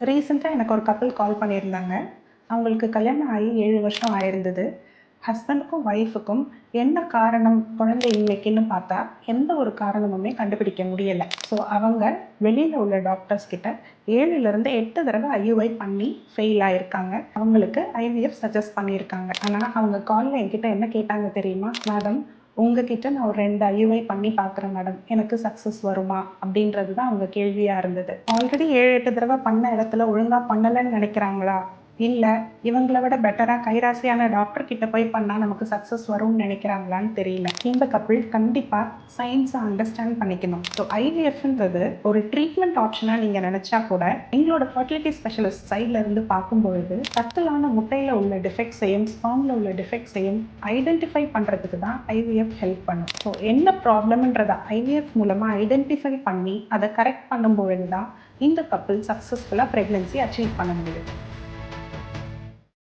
ரீசெண்டாக எனக்கு ஒரு கப்பிள் கால் பண்ணியிருந்தாங்க. அவங்களுக்கு கல்யாணம் ஆகி 7 வருஷம் ஆயிருந்தது. ஹஸ்பண்டுக்கும் ஒய்ஃபுக்கும் என்ன காரணம் குழந்தையின்மைக்குன்னு பார்த்தா எந்த ஒரு காரணமுமே கண்டுபிடிக்க முடியலை. ஸோ அவங்க வெளியில் உள்ள டாக்டர்ஸ் கிட்ட 7லேருந்து 8 தடவை ஐயுஐ பண்ணி ஃபெயில் ஆகியிருக்காங்க. அவங்களுக்கு ஐவிஎஃப் சஜஸ்ட் பண்ணியிருக்காங்க. ஆனால் அவங்க காலில் என்கிட்ட என்ன கேட்டாங்க தெரியுமா? மேடம், உங்ககிட்ட நான் ஒரு 2 ஐயுஐ பண்ணி பார்க்குறேன் மேடம், எனக்கு சக்ஸஸ் வருமா அப்படின்றது தான் அவங்க கேள்வியாக இருந்தது. ஆல்ரெடி 7-8 தடவை பண்ண இடத்துல ஒழுங்காக பண்ணலைன்னு நினைக்கிறாங்களா, இல்லை இவங்களை விட பெட்டராக கைராசியான டாக்டர் கிட்ட போய் பண்ணால் நமக்கு சக்ஸஸ் வரும்னு நினைக்கிறாங்களான்னு தெரியல. இந்த கப்பிள் கண்டிப்பாக சயின்ஸை அண்டர்ஸ்டாண்ட் பண்ணிக்கணும். ஸோ ஐவிஎஃப்ன்றது ஒரு ட்ரீட்மெண்ட் ஆப்ஷனாக நீங்கள் நினச்சா கூட எங்களோட ஃபர்டிலிட்டி ஸ்பெஷலிஸ்ட் சைடில் இருந்து பார்க்கும்பொழுது சத்துலான முட்டையில் உள்ள டிஃபெக்ட்ஸையும் ஸ்பாமில் உள்ள டிஃபெக்ட்ஸையும் ஐடென்டிஃபை பண்ணுறதுக்கு தான் ஐவிஎஃப் ஹெல்ப் பண்ணும். ஸோ என்ன ப்ராப்ளம்ன்றதை ஐவிஎஃப் மூலமாக ஐடென்டிஃபை பண்ணி அதை கரெக்ட் பண்ணும்பொழுது தான் இந்த கப்பிள் சக்ஸஸ்ஃபுல்லாக ப்ரெக்னென்சி அச்சீவ் பண்ண முடியும்.